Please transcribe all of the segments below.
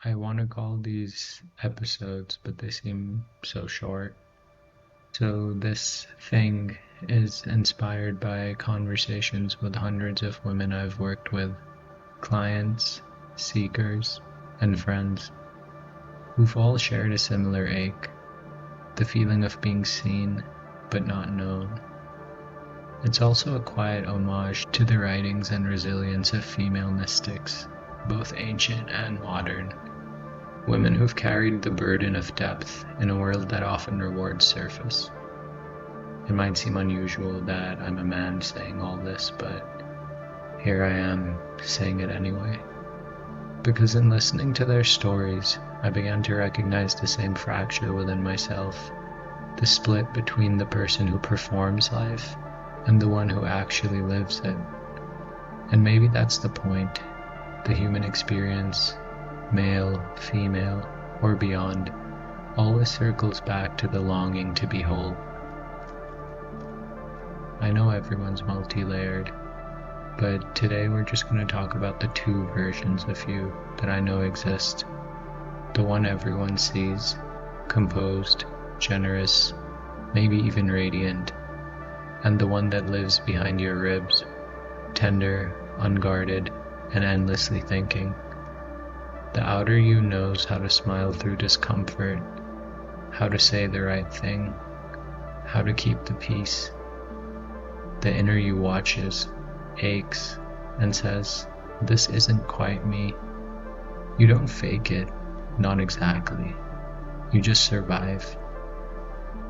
I want to call these episodes, but they seem so short. So, this thing is inspired by conversations with hundreds of women I've worked with, clients, seekers, and friends, who've all shared a similar ache, the feeling of being seen but not known. It's also a quiet homage to the writings and resilience of female mystics, both ancient and modern. Women who've carried the burden of depth in a world that often rewards surface. It might seem unusual that I'm a man saying all this, but here I am saying it anyway. Because in listening to their stories, I began to recognize the same fracture within myself, the split between the person who performs life and the one who actually lives it. And maybe that's the point. The human experience, male, female, or beyond, always circles back to the longing to be whole. I know everyone's multi-layered, but today we're just going to talk about the two versions of you that I know exist. The one everyone sees, composed, generous, maybe even radiant, and the one that lives behind your ribs, tender, unguarded, and endlessly thinking. The outer you knows how to smile through discomfort, how to say the right thing, how to keep the peace. The inner you watches, aches, and says, "This isn't quite me." You don't fake it, not exactly. You just survive.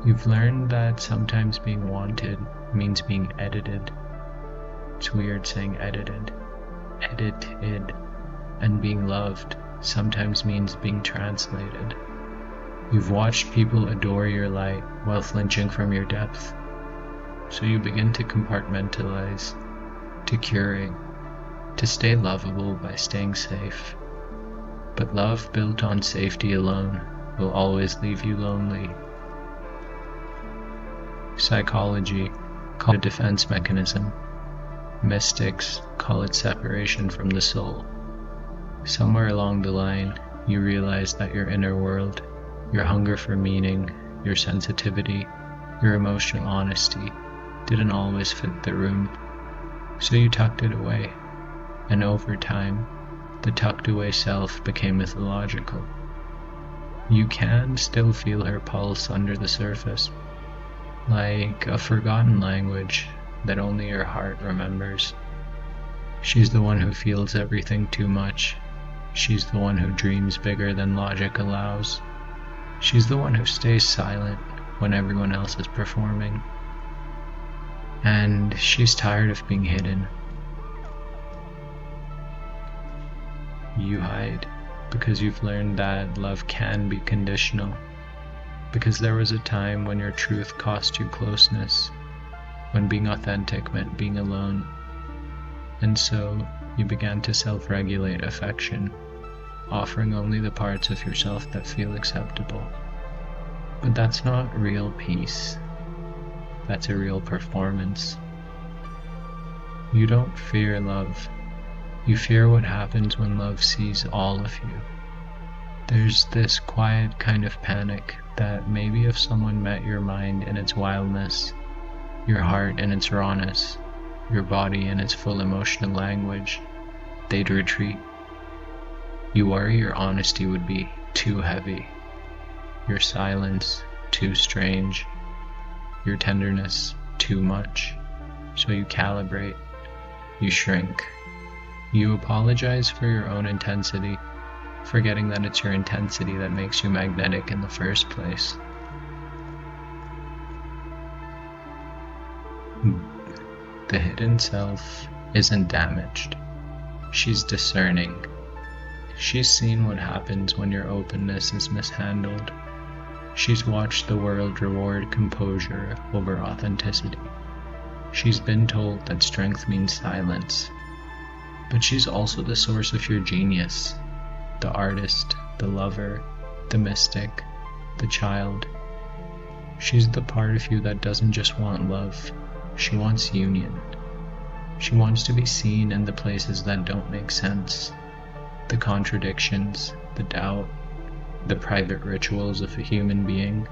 You've learned that sometimes being wanted means being edited. It's weird saying edited, and being loved sometimes means being translated. You've watched people adore your light while flinching from your depth. So you begin to compartmentalize, to curate, to stay lovable by staying safe. But love built on safety alone will always leave you lonely. Psychology call it a defense mechanism. Mystics call it separation from the soul. Somewhere along the line, you realize that your inner world, your hunger for meaning, your sensitivity, your emotional honesty didn't always fit the room. So you tucked it away, and over time, the tucked away self became mythological. You can still feel her pulse under the surface, like a forgotten language that only your heart remembers. She's the one who feels everything too much. She's the one who dreams bigger than logic allows. She's the one who stays silent when everyone else is performing. And she's tired of being hidden. You hide because you've learned that love can be conditional. Because there was a time when your truth cost you closeness, when being authentic meant being alone. And so you began to self-regulate affection, offering only the parts of yourself that feel acceptable. But that's not real peace. That's a real performance. You don't fear love. You fear what happens when love sees all of you. There's this quiet kind of panic that maybe if someone met your mind in its wildness, your heart in its rawness, your body in its full emotional language, they'd retreat. You worry your honesty would be too heavy, your silence too strange, your tenderness too much. So you calibrate, you shrink, you apologize for your own intensity, forgetting that it's your intensity that makes you magnetic in the first place. The hidden self isn't damaged. She's discerning. She's seen what happens when your openness is mishandled. She's watched the world reward composure over authenticity. She's been told that strength means silence. But she's also the source of your genius, the artist, the lover, the mystic, the child. She's the part of you that doesn't just want love, she wants union. She wants to be seen in the places that don't make sense, the contradictions, the doubt, the private rituals of a human being.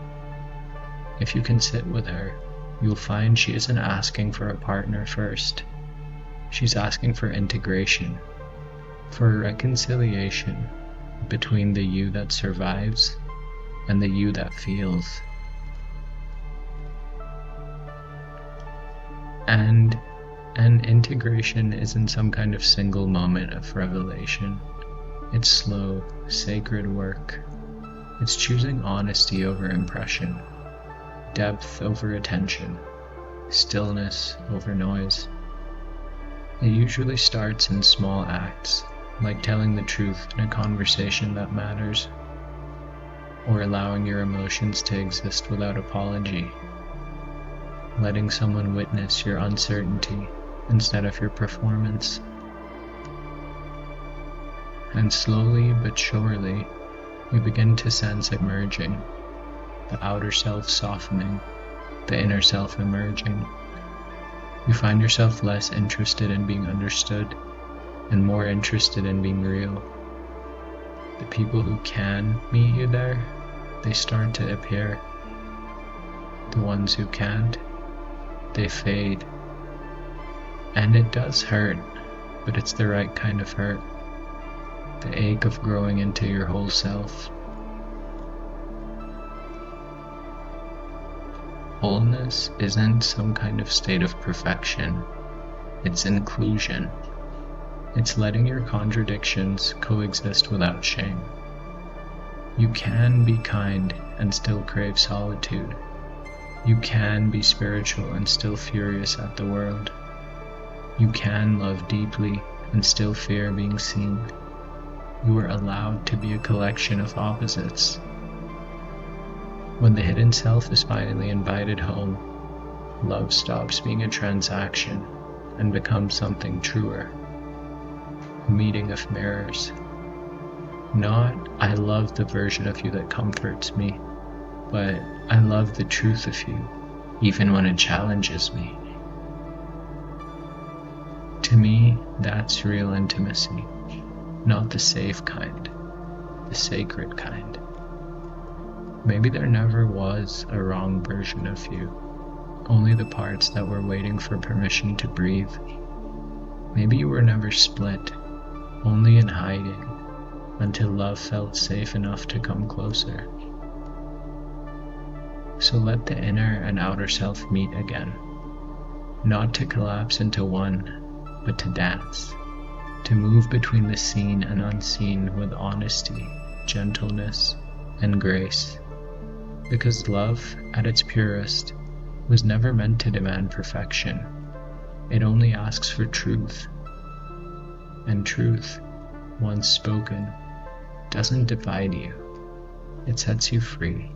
If you can sit with her, you'll find she isn't asking for a partner first. She's asking for integration, for reconciliation between the you that survives and the you that feels. And integration isn't some kind of single moment of revelation. It's slow, sacred work. It's choosing honesty over impression, depth over attention, stillness over noise. It usually starts in small acts, like telling the truth in a conversation that matters, or allowing your emotions to exist without apology, letting someone witness your uncertainty instead of your performance. And slowly but surely, you begin to sense it merging, the outer self softening, the inner self emerging. You find yourself less interested in being understood and more interested in being real. The people who can meet you there, they start to appear. The ones who can't, they fade. And it does hurt, but it's the right kind of hurt. The ache of growing into your whole self. Wholeness isn't some kind of state of perfection. It's inclusion. It's letting your contradictions coexist without shame. You can be kind and still crave solitude. You can be spiritual and still furious at the world. You can love deeply and still fear being seen. You are allowed to be a collection of opposites. When the hidden self is finally invited home, love stops being a transaction and becomes something truer. A meeting of mirrors. Not, I love the version of you that comforts me, but I love the truth of you, even when it challenges me. To me, that's real intimacy, not the safe kind, the sacred kind. Maybe there never was a wrong version of you, only the parts that were waiting for permission to breathe. Maybe you were never split, only in hiding, until love felt safe enough to come closer. So let the inner and outer self meet again, not to collapse into one, but to dance, to move between the seen and unseen with honesty, gentleness, and grace. Because love, at its purest, was never meant to demand perfection. It only asks for truth. And truth, once spoken, doesn't divide you. It sets you free.